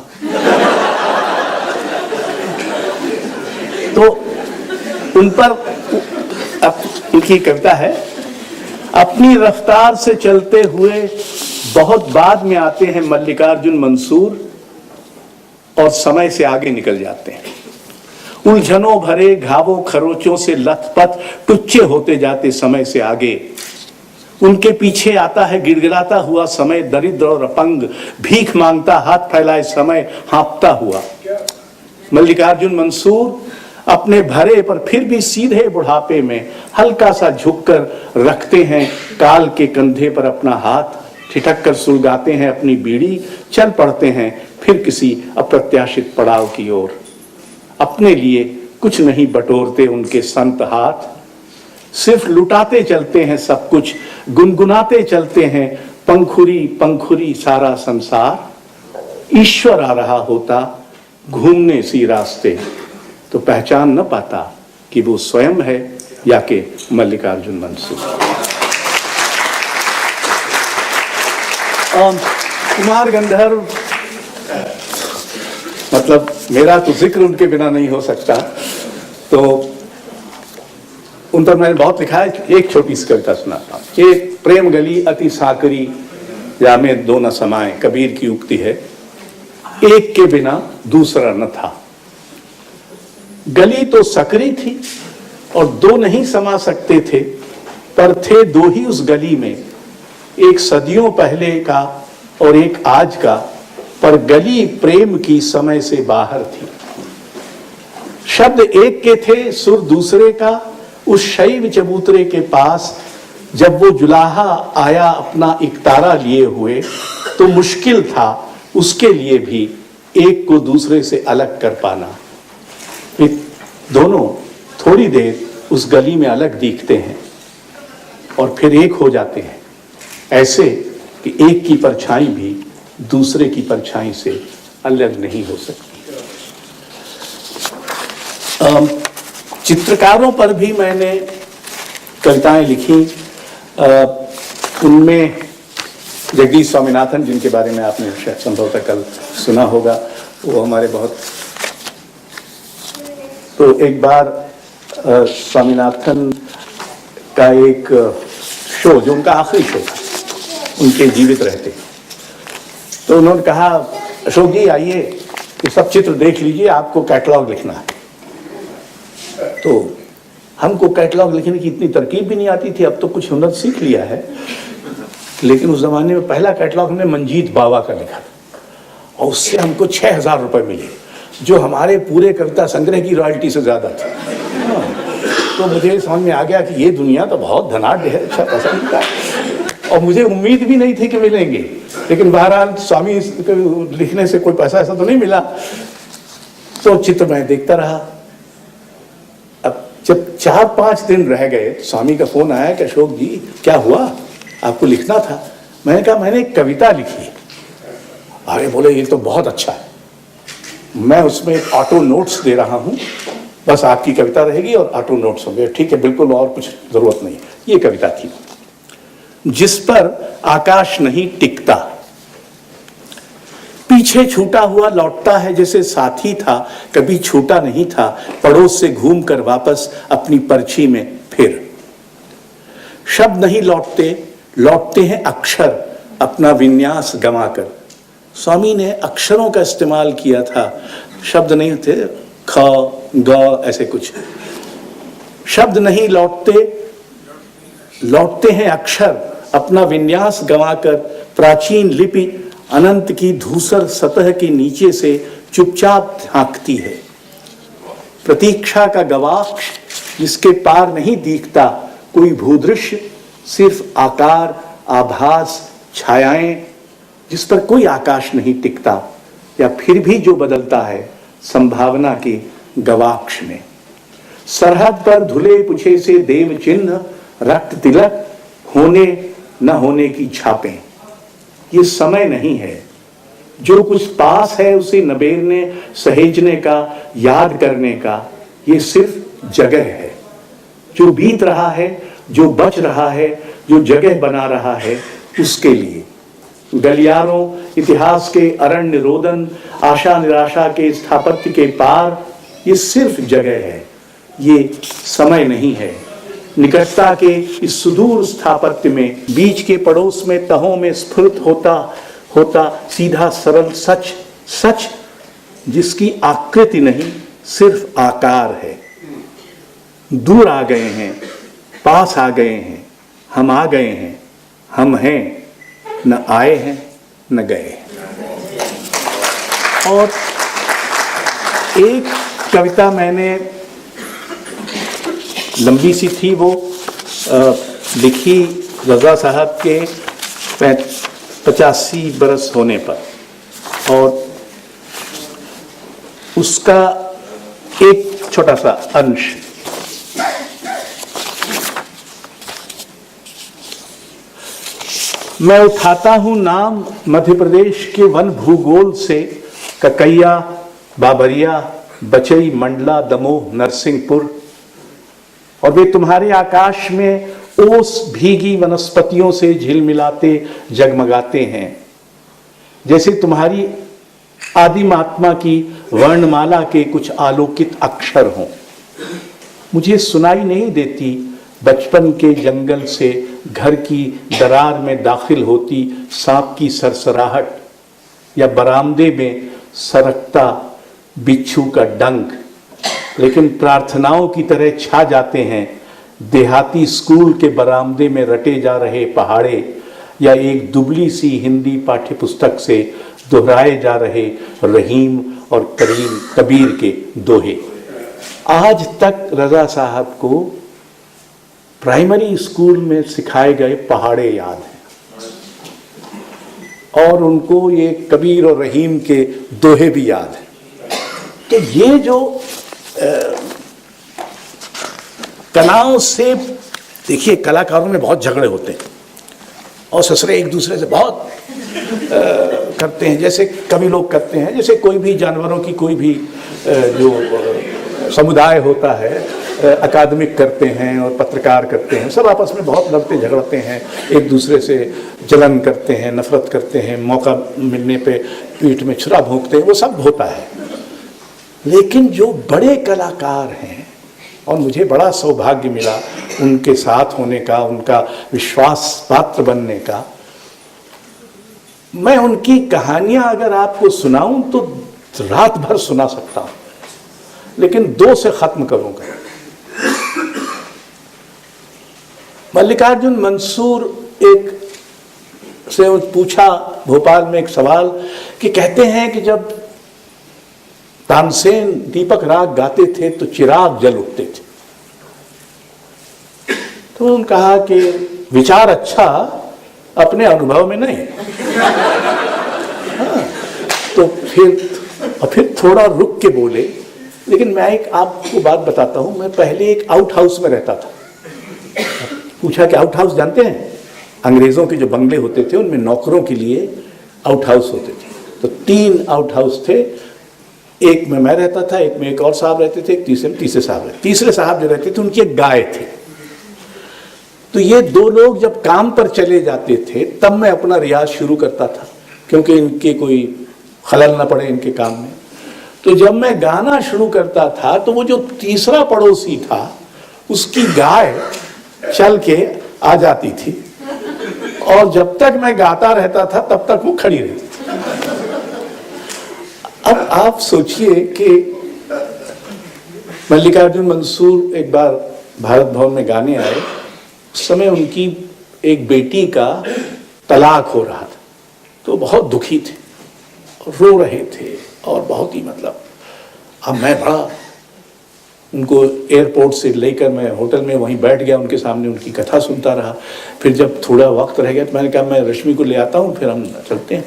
तो उन पर उनकी कविता है, अपनी रफ्तार से चलते हुए बहुत बाद में आते हैं मल्लिकार्जुन मंसूर और समय से आगे निकल जाते हैं। उलझनों भरे घावों खरोचों से लथपथ टुच्चे होते जाते समय से आगे। उनके पीछे आता है गिड़गिड़ाता हुआ समय, दरिद्र और अपंग भीख मांगता हाथ फैलाए समय हाँफता हुआ। मल्लिकार्जुन मंसूर अपने भरे पर फिर भी सीधे बुढ़ापे में हल्का सा झुककर रखते हैं काल के कंधे पर अपना हाथ, ठिठक कर सुलगाते हैं अपनी बीड़ी, चल पड़ते हैं फिर किसी अप्रत्याशित पड़ाव की ओर। अपने लिए कुछ नहीं बटोरते उनके संत हाथ, सिर्फ लुटाते चलते हैं सब कुछ, गुनगुनाते चलते हैं पंखुरी पंखुरी सारा संसार। ईश्वर आ रहा होता घूमने सी रास्ते, तो पहचान न पाता कि वो स्वयं है या कि मल्लिकार्जुन मंसूर। कुमार गंधर्व मतलब मेरा तो जिक्र उनके बिना नहीं हो सकता। तो उन पर मैंने बहुत लिखा है। एक छोटी सी कविता सुनाता हूँ कि प्रेम गली अति साकरी या में दो न समाए, कबीर की उक्ति है। एक के बिना दूसरा न था, गली तो सकरी थी और दो नहीं समा सकते थे, पर थे दो ही उस गली में, एक सदियों पहले का और एक आज का, पर गली प्रेम की समय से बाहर थी। शब्द एक के थे, सुर दूसरे का, उस शैव चबूतरे के पास जब वो जुलाहा आया अपना इकतारा लिए हुए, तो मुश्किल था उसके लिए भी एक को दूसरे से अलग कर पाना। दोनों थोड़ी देर उस गली में अलग दिखते हैं और फिर एक हो जाते हैं, ऐसे कि एक की परछाई भी दूसरे की परछाई से अलग नहीं हो सकती। चित्रकारों पर भी मैंने कविताएं लिखी। उनमें जगदीश स्वामीनाथन, जिनके बारे में आपने संभवतः कल सुना होगा, वो हमारे बहुत, तो एक बार स्वामीनाथन का एक शो, जो उनका आखिरी शो था उनके जीवित रहते, तो उन्होंने कहा, अशोक जी आइए, ये सब चित्र देख लीजिए, आपको कैटलॉग लिखना है। तो हमको कैटलॉग लिखने की इतनी तरकीब भी नहीं आती थी, अब तो कुछ हुनर सीख लिया है, लेकिन उस जमाने में पहला कैटलॉग हमने मंजीत बावा का लिखा और उससे हमको 6,000 रुपए मिले, जो हमारे पूरे कविता संग्रह की रॉयल्टी से ज्यादा था। तो मुझे समझ में आ गया कि ये दुनिया तो बहुत धनाढ्य है, अच्छा पसंद का, और मुझे उम्मीद भी नहीं थी कि मिलेंगे, लेकिन बहरहाल स्वामी लिखने से कोई पैसा ऐसा तो नहीं मिला। तो चित्र मैं देखता रहा। अब जब 4-5 दिन रह गए, स्वामी का फोन आया कि अशोक जी क्या हुआ, आपको लिखना था। मैंने कहा मैंने एक कविता लिखी है। अरे बोले ये तो बहुत अच्छा है, मैं उसमें एक ऑटो नोट्स दे रहा हूं, बस आपकी कविता रहेगी और ऑटो नोट्स होंगे। ठीक है, बिल्कुल, और कुछ जरूरत नहीं। ये कविता थी, जिस पर आकाश नहीं टिकता, पीछे छूटा हुआ लौटता है जैसे साथी था, कभी छूटा नहीं था, पड़ोस से घूमकर वापस अपनी पर्ची में फिर। शब्द नहीं लौटते, लौटते हैं अक्षर अपना विन्यास गंवाकर। स्वामी ने अक्षरों का इस्तेमाल किया था, शब्द नहीं थे, ख ग ऐसे कुछ। शब्द नहीं लौटते, लौटते हैं अक्षर अपना विन्यास गंवाकर। प्राचीन लिपि अनंत की धूसर सतह के नीचे से चुपचाप झांकती है। प्रतीक्षा का गवाक्ष जिसके पार नहीं दिखता कोई भूदृश्य, सिर्फ आकार, आभास, छायाएं, जिस पर कोई आकाश नहीं टिकता, या फिर भी जो बदलता है संभावना के गवाक्ष में। सरहद पर धुले पुछे से देव चिन्ह, रक्त तिलक, होने न होने की छापें। ये समय नहीं है, जो कुछ पास है उसे नबेरने, सहेजने का, याद करने का। ये सिर्फ जगह है, जो बीत रहा है, जो बच रहा है, जो जगह बना रहा है उसके लिए। गलियारों, इतिहास के अरण्य रोदन, आशा निराशा के स्थापत्य के पार, ये सिर्फ जगह है, ये समय नहीं है। निकटता के इस सुदूर स्थापत्य में, बीच के पड़ोस में, तहों में स्फुरित होता सीधा सरल सच, सच जिसकी आकृति नहीं सिर्फ आकार है। दूर आ गए हैं, पास आ गए हैं, हम आ गए हैं, हम हैं, न आए हैं न गए। और एक कविता मैंने लंबी सी थी, वो लिखी रजा साहब के 85 बरस होने पर, और उसका एक छोटा सा अंश। मैं उठाता हूं नाम मध्य प्रदेश के वन भूगोल से, ककैया, बाबरिया, बचई, मंडला, दमोह, नरसिंहपुर, और वे तुम्हारे आकाश में ओस भीगी वनस्पतियों से झिलमिलाते जगमगाते हैं, जैसे तुम्हारी आदिम आत्मा की वर्णमाला के कुछ आलोकित अक्षर हों। मुझे सुनाई नहीं देती बचपन के जंगल से घर की दरार में दाखिल होती सांप की सरसराहट, या बरामदे में सरकता बिच्छू का डंक, लेकिन प्रार्थनाओं की तरह छा जाते हैं देहाती स्कूल के बरामदे में रटे जा रहे पहाड़े, या एक दुबली सी हिंदी पाठ्यपुस्तक से दोहराए जा रहे रहीम और करीम कबीर के दोहे। आज तक रजा साहब को प्राइमरी स्कूल में सिखाए गए पहाड़े याद हैं और उनको ये कबीर और रहीम के दोहे भी याद हैं। तो ये जो कलाओं से, देखिए कलाकारों में बहुत झगड़े होते हैं और ससुरे एक दूसरे से बहुत करते हैं, जैसे कभी लोग करते हैं, जैसे कोई भी जानवरों की कोई भी जो समुदाय होता है, अकादमिक करते हैं और पत्रकार करते हैं, सब आपस में बहुत लड़ते झगड़ते हैं, एक दूसरे से जलन करते हैं, नफरत करते हैं, मौका मिलने पे पीठ में छुरा भोंकते हैं, वो सब होता है। लेकिन जो बड़े कलाकार हैं, और मुझे बड़ा सौभाग्य मिला उनके साथ होने का, उनका विश्वास पात्र बनने का, मैं उनकी कहानियां अगर आपको सुनाऊं तो रात भर सुना सकता हूं, लेकिन 2 से खत्म करूंगा। मल्लिकार्जुन मंसूर एक से पूछा भोपाल में एक सवाल कि कहते हैं कि जब तानसेन दीपक राग गाते थे तो चिराग जल उठते थे। तो उन्होंने कहा कि विचार अच्छा, अपने अनुभव में नहीं। हाँ, तो फिर थोड़ा रुक के बोले, लेकिन मैं एक आपको बात बताता हूं, मैं पहले एक आउट हाउस में रहता था। पूछा कि आउट हाउस जानते हैं? अंग्रेजों के जो बंगले होते थे उनमें नौकरों के लिए आउट हाउस होते थे। तो 3 आउट हाउस थे, एक में मैं रहता था, एक में एक और साहब रहते थे, तीसरे साहब रहते। तीसरे साहब जो रहते थे उनकी एक गाय थी। तो ये 2 लोग जब काम पर चले जाते थे तब मैं अपना रियाज शुरू करता था, क्योंकि इनके कोई खलल ना पड़े इनके काम में। तो जब मैं गाना शुरू करता था तो वो जो तीसरा पड़ोसी था उसकी गाय चल के आ जाती थी, और जब तक मैं गाता रहता था तब तक वो खड़ी रहती थी। अब आप सोचिए कि मल्लिकार्जुन मंसूर एक बार भारत भवन में गाने आए, उस समय उनकी एक बेटी का तलाक हो रहा था, तो बहुत दुखी थे, रो रहे थे और बहुत ही मतलब, अब मैं बड़ा उनको एयरपोर्ट से लेकर मैं होटल में वहीं बैठ गया, उनके सामने उनकी कथा सुनता रहा। फिर जब थोड़ा वक्त रह गया तो मैंने कहा मैं रश्मि को ले आता हूँ, फिर हम चलते हैं।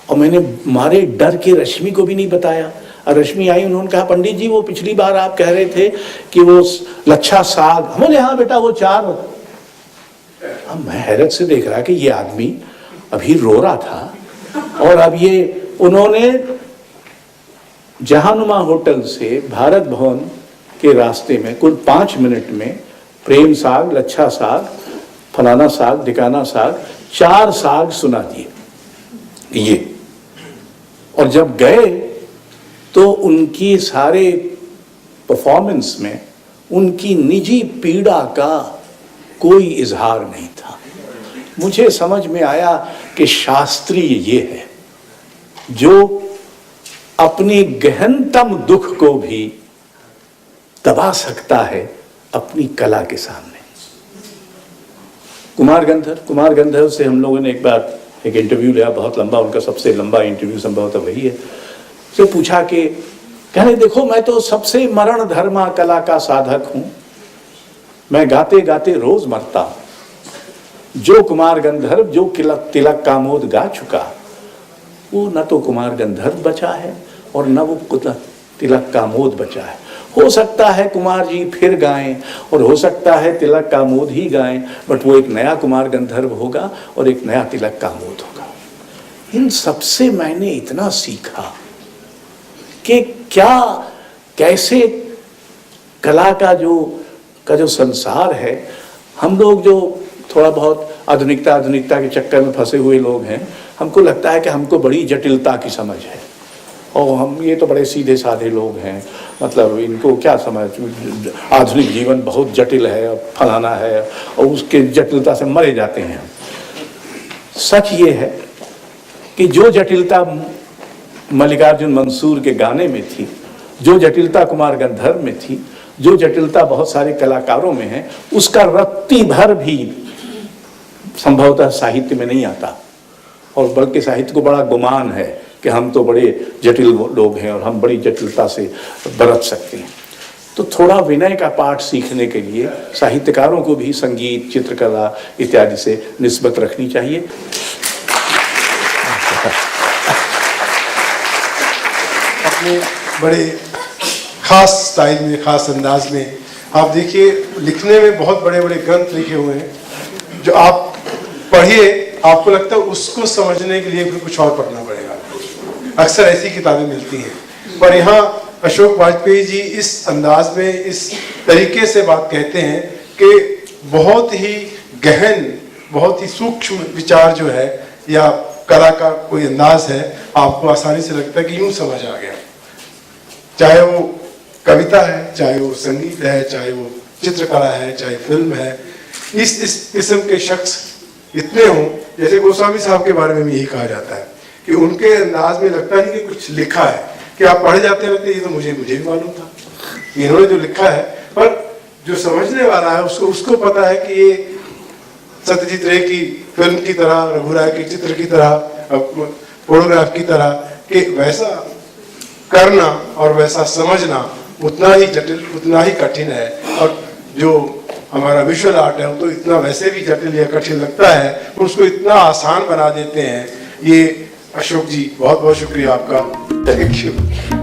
और मैंने मारे डर के रश्मि को भी नहीं बताया, और रश्मि आई, उन्होंने कहा पंडित जी वो पिछली बार आप कह रहे थे कि वो लच्छा साग, हम बोले हाँ बेटा वो 4। अब मैं हैरत से देख रहा कि ये आदमी अभी रो रहा था, और अब ये उन्होंने जहानुमा होटल से भारत भवन के रास्ते में कुल 5 मिनट में प्रेम साग, लच्छा साग, फलाना साग, ढिकाना साग, 4 साग सुना दिए ये। और जब गए तो उनकी सारे परफॉर्मेंस में उनकी निजी पीड़ा का कोई इजहार नहीं था। मुझे समझ में आया कि शास्त्रीय ये है जो अपनी गहनतम दुख को भी दबा सकता है अपनी कला के सामने। कुमार गंधर्व से हम लोगों ने एक बार एक इंटरव्यू लिया, बहुत लंबा, उनका सबसे लंबा इंटरव्यू संभवतः वही है। से पूछा कि कहने देखो मैं तो सबसे मरण धर्मा कला का साधक हूं, मैं गाते गाते रोज मरता हूं। जो कुमार गंधर्व जो तिलक कामोद गा चुका, वो न तो कुमार गंधर्व बचा है और न वो तिलक कामोद बचा है। हो सकता है कुमार जी फिर गाएं और हो सकता है तिलक कामोद ही गाएं, बट वो एक नया कुमार गंधर्व होगा और एक नया तिलक कामोद होगा। इन सबसे मैंने इतना सीखा कि क्या कैसे कला का जो संसार है, हम लोग जो थोड़ा बहुत आधुनिकता के चक्कर में फंसे हुए लोग हैं, हमको लगता है कि हमको बड़ी जटिलता की समझ है। और हम ये तो बड़े सीधे साधे लोग हैं, मतलब इनको क्या समझ, आधुनिक जीवन बहुत जटिल है, फलाना है, और उसके जटिलता से मरे जाते हैं। सच ये है कि जो जटिलता मल्लिकार्जुन मंसूर के गाने में थी, जो जटिलता कुमार गंधर्व में थी, जो जटिलता बहुत सारे कलाकारों में है, उसका रत्ती भर भी संभवतः साहित्य में नहीं आता। और बल्कि साहित्य को बड़ा गुमान है कि हम तो बड़े जटिल लोग हैं और हम बड़ी जटिलता से बरत सकते हैं। तो थोड़ा विनय का पाठ सीखने के लिए साहित्यकारों को भी संगीत, चित्रकला इत्यादि से निस्बत रखनी चाहिए। अपने बड़े खास स्टाइल में, खास अंदाज में आप देखिए, लिखने में बहुत बड़े बड़े ग्रंथ लिखे हुए हैं, जो आप पढ़िए आपको लगता है उसको समझने के लिए भी कुछ और पढ़ना पड़ेगा। अक्सर ऐसी किताबें मिलती हैं, पर यहाँ अशोक वाजपेयी जी इस अंदाज में, इस तरीके से बात कहते हैं कि बहुत ही गहन, बहुत ही सूक्ष्म विचार जो है या कला का कोई अंदाज है, आपको आसानी से लगता है कि यूं समझ आ गया। चाहे वो कविता है, चाहे वो संगीत है, चाहे वो चित्रकला है, चाहे फिल्म है, इस किस्म के शख्स इतने हों, जैसे गोस्वामी साहब के बारे में भी यही कहा जाता है कि उनके अंदाज में लगता नहीं कि कुछ लिखा है, कि आप पढ़ जाते हैं, ये तो मुझे भी मालूम था, इन्होंने जो लिखा है, पर जो समझने वाला है उसको पता है कि ये सत्यजीत रे की फिल्म की तरह, रघु राय के चित्र की तरह, फोटोग्राफ की तरह, कि वैसा करना और वैसा समझना उतना ही जटिल, उतना ही कठिन है। और जो हमारा विजुअल आर्ट है वो तो इतना वैसे भी जटिल या कठिन लगता है, पर उसको इतना आसान बना देते हैं। ये अशोक जी, बहुत बहुत शुक्रिया आपका। Thank you.